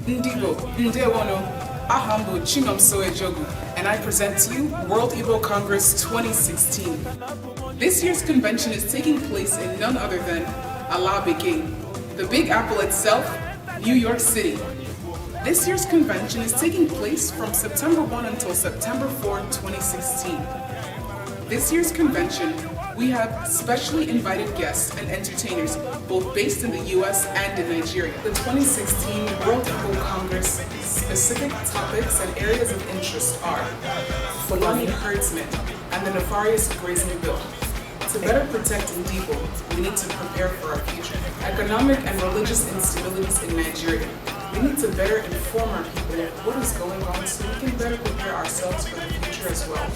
Ndibo, Ndewono, Ahambo Chinomso Ejogu, and I present to you World Igbo Congress 2016. This year's convention is taking place in none other than Ala Bekee, the Big Apple itself, New York City. This year's convention is taking place from September 1 until September 4, 2016. This year's convention, we have specially invited guests and entertainers, both based in the US and in Nigeria. The 2016 World Igbo Congress specific topics and areas of interest are Fulani herdsmen and the nefarious grazing bill. To better protect Ndibo, we need to prepare for our future. Economic and religious instabilities in Nigeria. We need to better inform our people what is going on so we can better prepare ourselves for the future as well.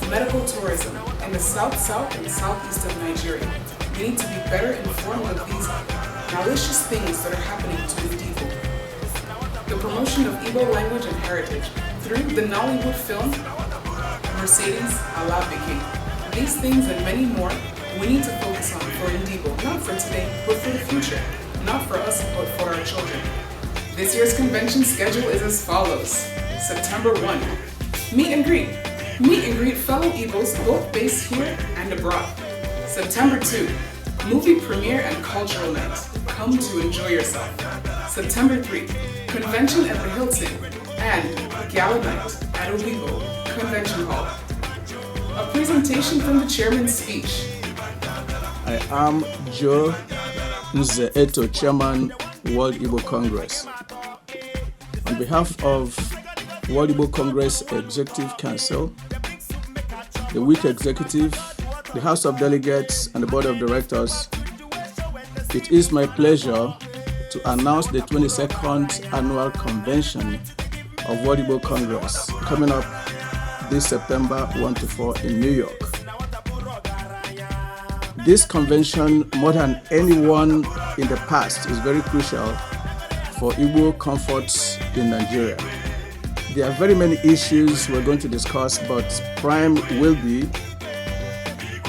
Medical tourism in the south and southeast of Nigeria. We need to be better informed of these malicious things that are happening to Ndibo. The promotion of Igbo language and heritage through the Nollywood film Mercedes Ala Bekee. These things and many more we need to focus on for Ndibo, not for today, but for the future. Not for us, but for our children. This year's convention schedule is as follows. September 1, meet and greet. Meet and greet fellow Igbos both based here and abroad. September 2, movie premiere and cultural night. Come to enjoy yourself. September 3, convention at the Hilton and gala night at Igbo Convention Hall. A presentation from the chairman's speech. I am Joe Nze Eto, Chairman, World Igbo Congress. On behalf of World Igbo Congress Executive Council, the WIC Executive, the House of Delegates, and the Board of Directors, it is my pleasure to announce the 22nd Annual Convention of World Igbo Congress coming up this September 1 to 4 in New York. This convention, more than anyone in the past, is very crucial for Igbo comfort in Nigeria. There are very many issues we're going to discuss, but prime will be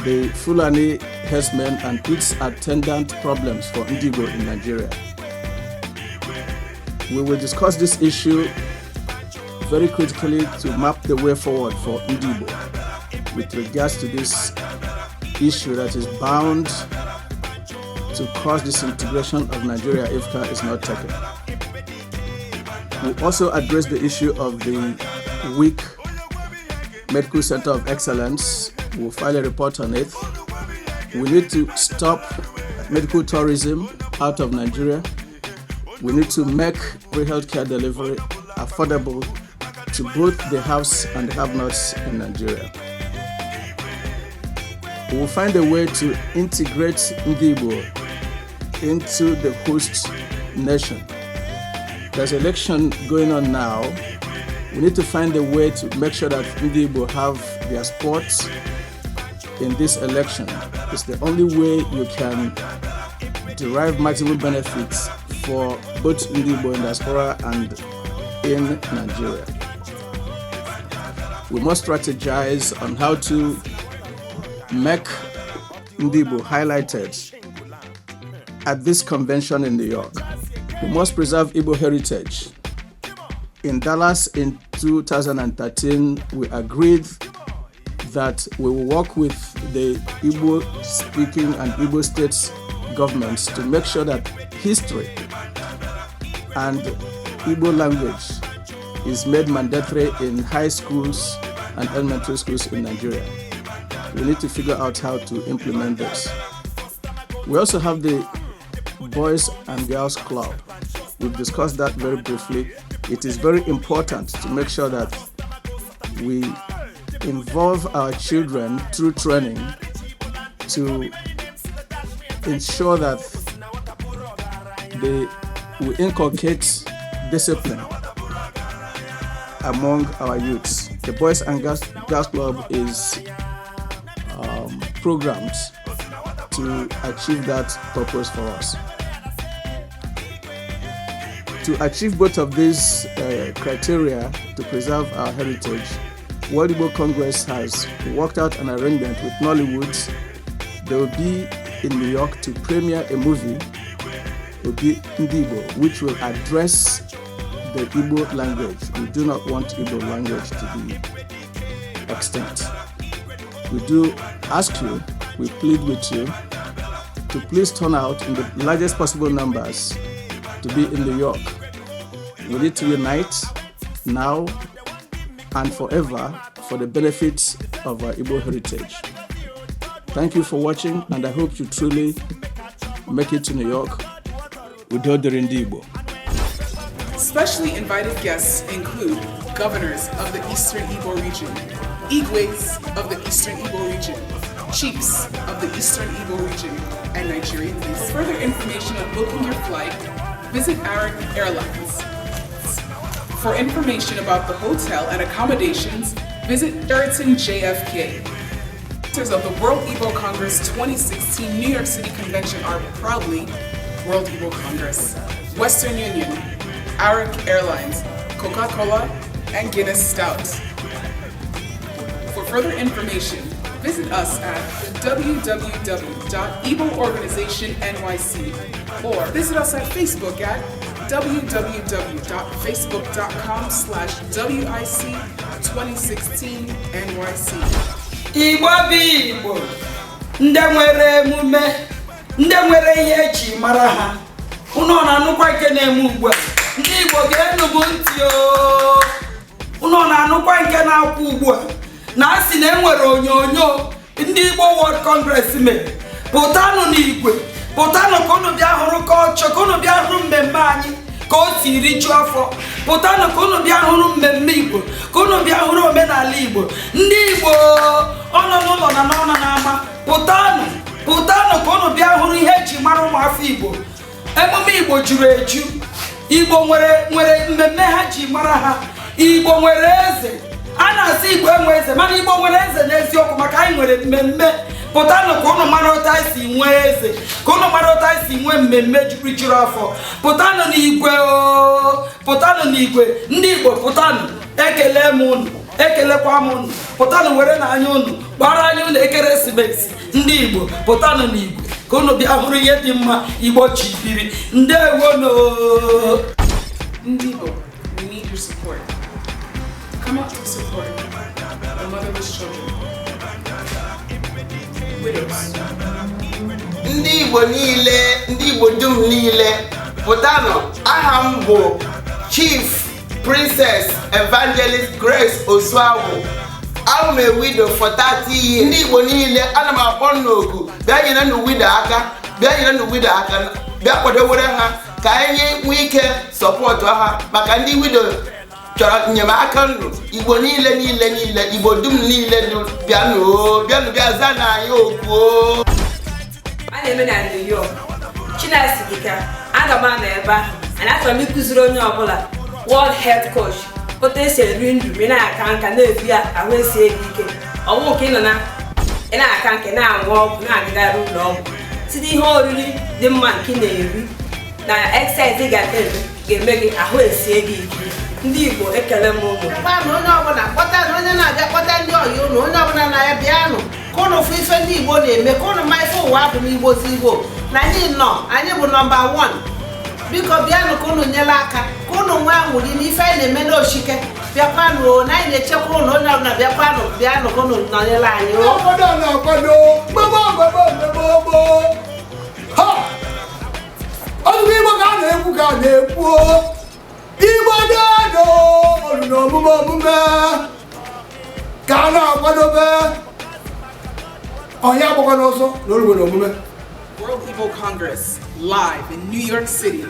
the Fulani herdsmen and its attendant problems for Ndibo in Nigeria. We will discuss this issue very critically to map the way forward for Ndibo with regards to this issue that is bound to cause disintegration of Nigeria if care is not taken. We also address the issue of the weak Medical Center of Excellence. We'll file a report on it. We need to stop medical tourism out of Nigeria. We need to make free healthcare delivery affordable to both the haves and the have-nots in Nigeria. We will find a way to integrate Ndibo into the host nation. There's an election going on now. We need to find a way to make sure that Ndibo have their sports in this election. It's the only way you can derive maximum benefits for both Ndibo in diaspora and in Nigeria. We must strategize on how to make Ndibo highlighted at this convention in New York. We must preserve Igbo heritage. In Dallas in 2013, we agreed that we will work with the Igbo-speaking and Igbo states governments to make sure that history and Igbo language is made mandatory in high schools and elementary schools in Nigeria. We need to figure out how to implement this. We also have the Boys and Girls Club. We've discussed that very briefly. It is very important to make sure that we involve our children through training to ensure that we inculcate discipline among our youths. The Boys and Girls Club is programmed to achieve that purpose for us. To achieve both of these criteria to preserve our heritage, World Igbo Congress has worked out an arrangement with Nollywood, they will be in New York to premiere a movie, will be Igbo, which will address the Igbo language. We do not want Igbo language to be extinct. We do ask you, we plead with you to please turn out in the largest possible numbers to be in New York. We need to unite now and forever for the benefits of our Igbo heritage. Thank you for watching, and I hope you truly make it to New York with Igbo. Specially invited guests include governors of the Eastern Igbo region, Igwes of the Eastern Igbo region, chiefs of the Eastern Igbo region, and Nigerian police. For further information on booking your flight, visit Arik Airlines. For information about the hotel and accommodations, visit Sheraton JFK. Sponsors of the World Igbo Congress 2016 New York City Convention are proudly World Igbo Congress, Western Union, Arik Airlines, Coca-Cola, and Guinness Stout. For further information, visit us at www.igboorganizationnyc or visit us at Facebook at www.facebook.com/WIC2016NYC. Igbo bụ Igbo, ndị nwere emume, ndị nwere ihe eji mara ha. Unu na-anụkwa nke na-eme ugbu a. Ndị Igbo ga-enu m ntị o. Unu na-anụkwa nke na-akwụ ugbu a. Na asị na enwere onyonyo ndị Igbo World Congress mere. Pụtanụ n'igwe, pụtanụ ka unu bịa hụrụ culture, ka unu bịa hụrụ mmemme anyị ka o si rijuo afọ. Pụtanụ ka unu bịa hụrụ mmemme Igbo, ka unu bịa hụrụ omenala Igbo. Ndị Igbo ọnọ n'ụlọ na n'ọnọ n'ama, pụtanụ ka unu bịa hụrụ ihe eji mara ụmụafọ Igbo. Emume Igbo juru eju. Igbo nwere mmemme ha ji mara ha. Igbo nwere eze. A na-asị Igbo enwe eze, mana Igbo nwere eze n'eziokwu maka anyị nwere mmemme. Pụtanụ ka unu mara otu anyị si nwee eze, ka unu mara otu anyị si nwee mmemme juru afọ. Pụtanụ n'igwe o, pụtanụ n'igwe. Ndị Igbo pụtanụ, ekele m unu, ekelekwa m unu. Pụtanụ were na anya unu, gbara anya unu ekeresimesi. Ndị Igbo pụtanụ n'igwe ka unu bịa hụrụ ihe dị mma Igbo ji biri. Ndewono. Ndị Igbo, we need your support. Come out to support the motherless children, widows. Ndị Igbo niile, ndị Igbo dum niile, pụtanụ. Aha m bụ Chief Princess Evangelist Grace Osuagwu. I'm a widow for 30 years. Ndị Igbo niile, ana m akpọ n'oku bịa nyere ndụ widow aka, bịa kwadowere ha ka anyị nwee ike sọpọtụ ha maka ndị widow chọrọ enyemaka ndụ. Igbo niile, Igbo dum niile bịa za na anyị okwu. A na-eme na New York. Chinasi dịka aga m anọ ebe ahụ. Ana achọrọ m ịkụziri onye ọbụla World Health Coach otu esi eri ndụ, na-aka nka na-ebi ya ahụ esi ego ike. Ọnwụ ka ị na-aka nke na-aṅụ ọgwụ na-agagharị ụlọ ọgwụ site ihe oriri dị mma nke na-eri na exercise ga-eme gị ahụ esie gị ike. Ndị Igbo ekele m ụmụ. Onye ọbụla kpọta, onye na-abịa kpọta ndị ọyị ụlọ, onye ọbụla na-abịa bịanụ ka ụnụ fụ ife ndị Igbo na-eme, ka ụnụ ma ife ụwa bụ n'Igbo si Igbo na anyị bụ nọmba 1. Biko bịanụ ka ụnụ nyere aka, ka ụnụ nwee anwụrụ n'ife anyị na-eme n'oshike. Bịakwanụ na anyị na-echekwa ụlọ, onye ọbụla bịakwanụ ka ụnụ nọnyere anyị. Obodo na-akwado gbogbo. Ha! Ọdụm Igbo ka a na-ekwu Igbo dị olu n'omume ka a na-akwadobe onye agbakọ n'ọsọ n'olu n'omume. World Igbo Congress, live in New York City,